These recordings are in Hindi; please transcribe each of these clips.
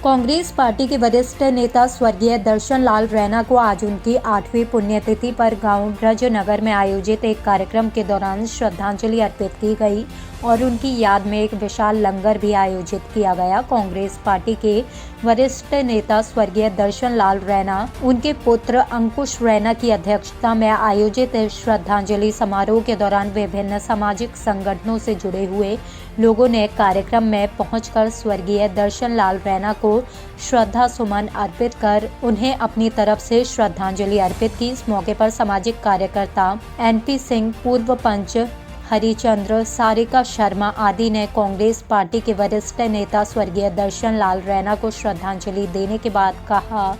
कांग्रेस पार्टी के वरिष्ठ नेता स्वर्गीय दर्शन लाल रैना को आज उनकी 8वीं पुण्यतिथि पर गांव ब्रजनगर में आयोजित एक कार्यक्रम के दौरान श्रद्धांजलि अर्पित की गई और उनकी याद में एक विशाल लंगर भी आयोजित किया गया। कांग्रेस पार्टी के वरिष्ठ नेता स्वर्गीय दर्शन लाल रैना, उनके पुत्र अंकुश रैना की अध्यक्षता में आयोजित श्रद्धांजलि समारोह के दौरान विभिन्न सामाजिक संगठनों से जुड़े हुए लोगों ने कार्यक्रम में पहुंचकर स्वर्गीय दर्शन लाल रैना को श्रद्धा सुमन अर्पित कर उन्हें अपनी तरफ से श्रद्धांजलि अर्पित की। इस मौके पर सामाजिक कार्यकर्ता एनपी सिंह, पूर्व पंच हरिचंद्र, सारिका शर्मा आदि ने कांग्रेस पार्टी के वरिष्ठ नेता स्वर्गीय दर्शन लाल रैना को श्रद्धांजलि देने के बाद कहा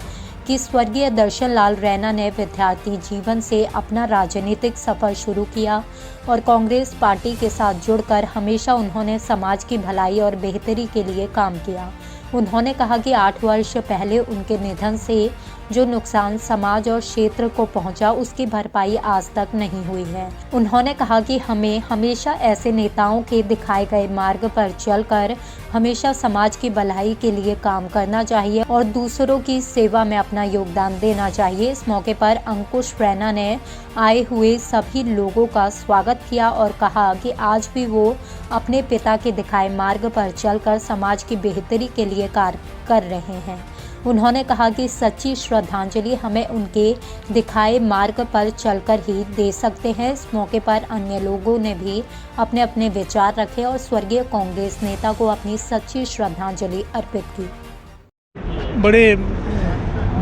कि स्वर्गीय दर्शन लाल रैना ने विद्यार्थी जीवन से अपना राजनीतिक सफर शुरू किया और कांग्रेस पार्टी के साथ जुड़कर हमेशा उन्होंने समाज की भलाई और बेहतरी के लिए काम किया। उन्होंने कहा कि 8 वर्ष पहले उनके निधन से जो नुकसान समाज और क्षेत्र को पहुंचा, उसकी भरपाई आज तक नहीं हुई है। उन्होंने कहा कि हमें हमेशा ऐसे नेताओं के दिखाए गए मार्ग पर चलकर हमेशा समाज की भलाई के लिए काम करना चाहिए और दूसरों की सेवा में अपना योगदान देना चाहिए। इस मौके पर अंकुश रैना ने आए हुए सभी लोगों का स्वागत किया और कहा कि आज भी वो अपने पिता के दिखाए मार्ग पर चलकर समाज की बेहतरी के लिए कार्य कर रहे हैं। उन्होंने कहा कि सच्ची श्रद्धांजलि हमें उनके दिखाए मार्ग पर चलकर ही दे सकते हैं। इस मौके पर अन्य लोगों ने भी अपने अपने विचार रखे और स्वर्गीय कांग्रेस नेता को अपनी सच्ची श्रद्धांजलि अर्पित की। बड़े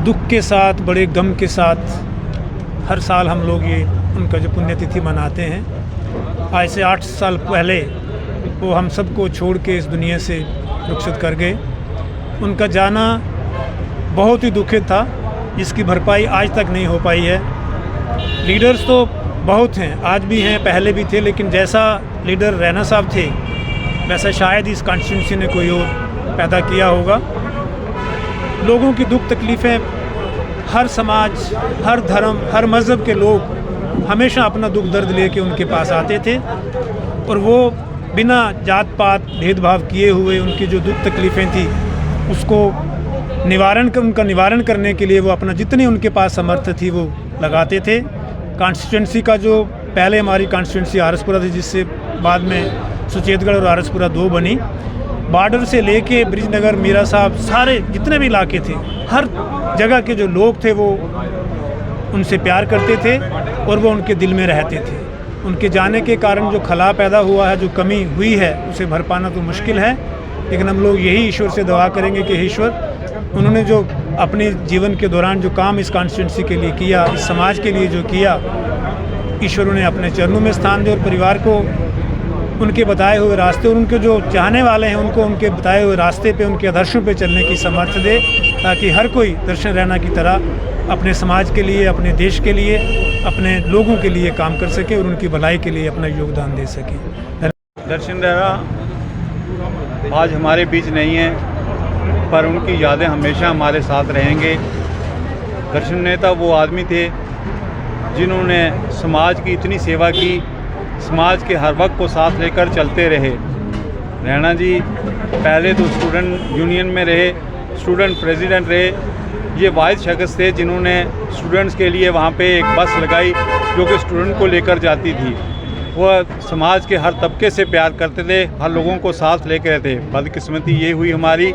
दुख के साथ, बड़े गम के साथ हर साल हम लोग ये उनका जो पुण्यतिथि मनाते हैं। आज से 8 साल पहले वो हम सबको छोड़ के इस दुनिया से रुखसत कर गए। उनका जाना बहुत ही दुखद था, जिसकी भरपाई आज तक नहीं हो पाई है। लीडर्स तो बहुत हैं, आज भी हैं, पहले भी थे, लेकिन जैसा लीडर रैना साहब थे वैसा शायद इस कॉन्स्टिट्यूंसी ने कोई और पैदा किया होगा। लोगों की दुख तकलीफ़ें, हर समाज, हर धर्म, हर मज़हब के लोग हमेशा अपना दुख दर्द लेके उनके पास आते थे और वो बिना जात पात भेदभाव किए हुए उनकी जो दुख तकलीफ़ें थी उसको उनका निवारण करने के लिए वो अपना जितने उनके पास समर्थ थी वो लगाते थे। कॉन्स्टिट्यूंसी का जो पहले हमारी कॉन्स्टिट्यूंसी आरसपुरा थी, जिससे बाद में सुचेतगढ़ और आरसपुरा 2 बनी, बॉर्डर से लेके ब्रिजनगर, मीरा साहब, सारे जितने भी इलाके थे, हर जगह के जो लोग थे वो उनसे प्यार करते थे और वो उनके दिल में रहते थे। उनके जाने के कारण जो खला पैदा हुआ है, जो कमी हुई है, उसे भर पाना तो मुश्किल है, लेकिन हम लोग यही ईश्वर से दुआ करेंगे कि ईश्वर उन्होंने जो अपने जीवन के दौरान जो काम इस कॉन्स्टिट्यूंसी के लिए किया, इस समाज के लिए जो किया, ईश्वर उन्हें अपने चरणों में स्थान दे और परिवार को उनके बताए हुए रास्ते और उनके जो चाहने वाले हैं उनको उनके बताए हुए रास्ते पे, उनके आदर्शों पे चलने की समर्थ दे, ताकि हर कोई दर्शन रैना की तरह अपने समाज के लिए, अपने देश के लिए, अपने लोगों के लिए काम कर सके और उनकी भलाई के लिए अपना योगदान दे सके। दर्शन रैना आज हमारे बीच नहीं है, पर उनकी यादें हमेशा हमारे साथ रहेंगे। दर्शन नेता वो आदमी थे जिन्होंने समाज की इतनी सेवा की, समाज के हर वक्त को साथ लेकर चलते रहे। रैना जी पहले तो स्टूडेंट यूनियन में रहे, स्टूडेंट प्रेसिडेंट रहे। ये वाहिद शख्स थे जिन्होंने स्टूडेंट्स के लिए वहाँ पे एक बस लगाई जो कि स्टूडेंट को लेकर जाती थी। वह समाज के हर तबके से प्यार करते थे, हर लोगों को साथ लेकर रहते। बदकिस्मती ये हुई हमारी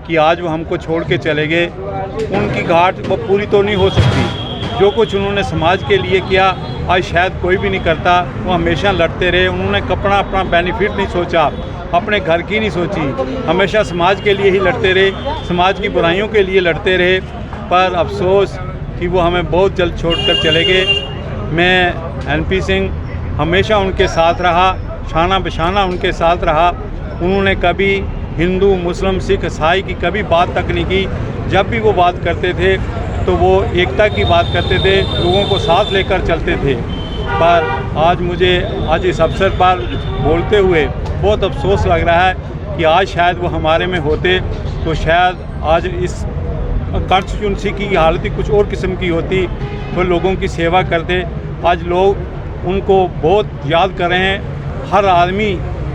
कि आज वो हमको छोड़ के चले गए। उनकी घाट वो पूरी तो नहीं हो सकती। जो कुछ उन्होंने समाज के लिए किया आज शायद कोई भी नहीं करता। वो हमेशा लड़ते रहे। उन्होंने अपना बेनिफिट नहीं सोचा, अपने घर की नहीं सोची, हमेशा समाज के लिए ही लड़ते रहे, समाज की बुराइयों के लिए लड़ते रहे। पर अफसोस कि वो हमें बहुत जल्द छोड़कर चले गए। मैं एनपी सिंह हमेशा उनके साथ रहा, शाना बशाना उनके साथ रहा। उन्होंने कभी हिंदू, मुस्लिम, सिख, ईसाई की कभी बात तक नहीं की। जब भी वो बात करते थे तो वो एकता की बात करते थे, लोगों को साथ लेकर चलते थे। पर आज मुझे इस अवसर पर बोलते हुए बहुत अफसोस लग रहा है कि आज शायद वो हमारे में होते तो शायद आज इस कॉन्स्टिट्यूंसी की हालत ही कुछ और किस्म की होती। वो लोगों की सेवा करते। आज लोग उनको बहुत याद कर रहे हैं। हर आदमी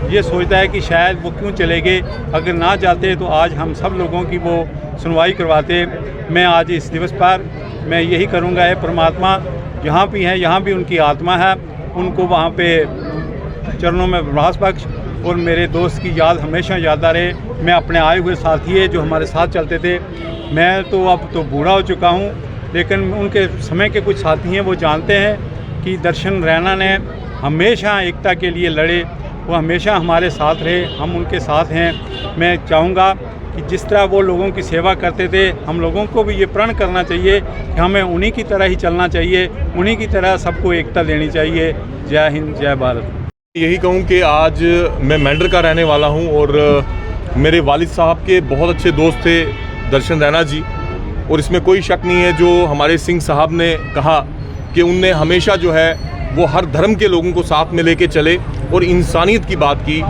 ये सोचता है कि शायद वो क्यों चले गए, अगर ना जाते तो आज हम सब लोगों की वो सुनवाई करवाते। मैं आज इस दिवस पर मैं यही करूँगा, है परमात्मा जहाँ भी हैं, यहाँ भी उनकी आत्मा है, उनको वहाँ पे चरणों में विश्वास बख्श और मेरे दोस्त की याद हमेशा यादा रहे। मैं अपने आए हुए साथी है जो हमारे साथ चलते थे, मैं तो अब तो बूढ़ा हो चुका हूँ, लेकिन उनके समय के कुछ साथी हैं वो जानते हैं कि दर्शन रैना ने हमेशा एकता के लिए लड़े, वो हमेशा हमारे साथ रहे, हम उनके साथ हैं। मैं चाहूँगा कि जिस तरह वो लोगों की सेवा करते थे, हम लोगों को भी ये प्रण करना चाहिए कि हमें उन्हीं की तरह ही चलना चाहिए, उन्हीं की तरह सबको एकता देनी चाहिए। जय हिंद, जय भारत। यही कहूँ कि आज मैं मेंढर का रहने वाला हूँ और मेरे वालिद साहब के बहुत अच्छे दोस्त थे दर्शन रैना जी, और इसमें कोई शक नहीं है जो हमारे सिंह साहब ने कहा कि उनने हमेशा जो है वो हर धर्म के लोगों को साथ में लेके चले और इंसानियत की बात की।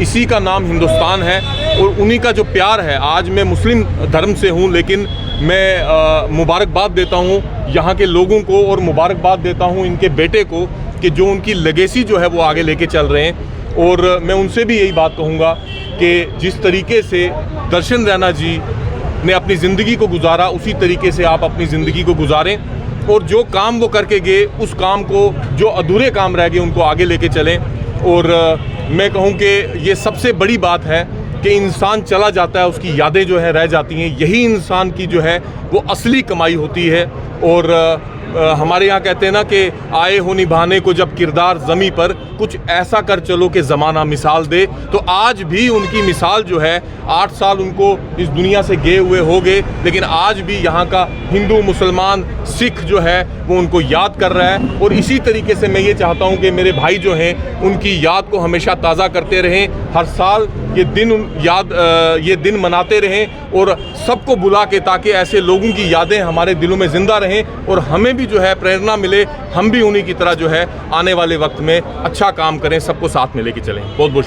इसी का नाम हिंदुस्तान है और उन्हीं का जो प्यार है। आज मैं मुस्लिम धर्म से हूँ, लेकिन मैं मुबारकबाद देता हूँ यहाँ के लोगों को और मुबारकबाद देता हूँ इनके बेटे को कि जो उनकी लेगेसी जो है वो आगे लेके चल रहे हैं। और मैं उनसे भी यही बात कहूँगा कि जिस तरीके से दर्शन रैना जी ने अपनी ज़िंदगी को गुजारा, उसी तरीके से आप अपनी ज़िंदगी को गुजारें और जो काम वो करके गए उस काम को, जो अधूरे काम रह गए उनको आगे लेके चलें। और मैं कहूँ कि ये सबसे बड़ी बात है कि इंसान चला जाता है, उसकी यादें जो है रह जाती हैं, यही इंसान की जो है वो असली कमाई होती है। और हमारे यहाँ कहते हैं ना कि आए हो निभाने को जब किरदार ज़मी पर, कुछ ऐसा कर चलो कि ज़माना मिसाल दे। तो आज भी उनकी मिसाल जो है, 8 साल उनको इस दुनिया से गए हुए हो गए, लेकिन आज भी यहाँ का हिंदू, मुसलमान, सिख जो है वो उनको याद कर रहा है। और इसी तरीके से मैं ये चाहता हूँ कि मेरे भाई जो हैं उनकी याद को हमेशा ताज़ा करते रहें, हर साल ये दिन मनाते रहें और सबको बुला के, ताकि ऐसे लोगों की यादें हमारे दिलों में ज़िंदा रहें और हमें भी जो है प्रेरणा मिले, हम भी उन्हीं की तरह जो है आने वाले वक्त में अच्छा काम करें, सबको साथ में लेके चलें। बहुत बहुत शुक्रिया।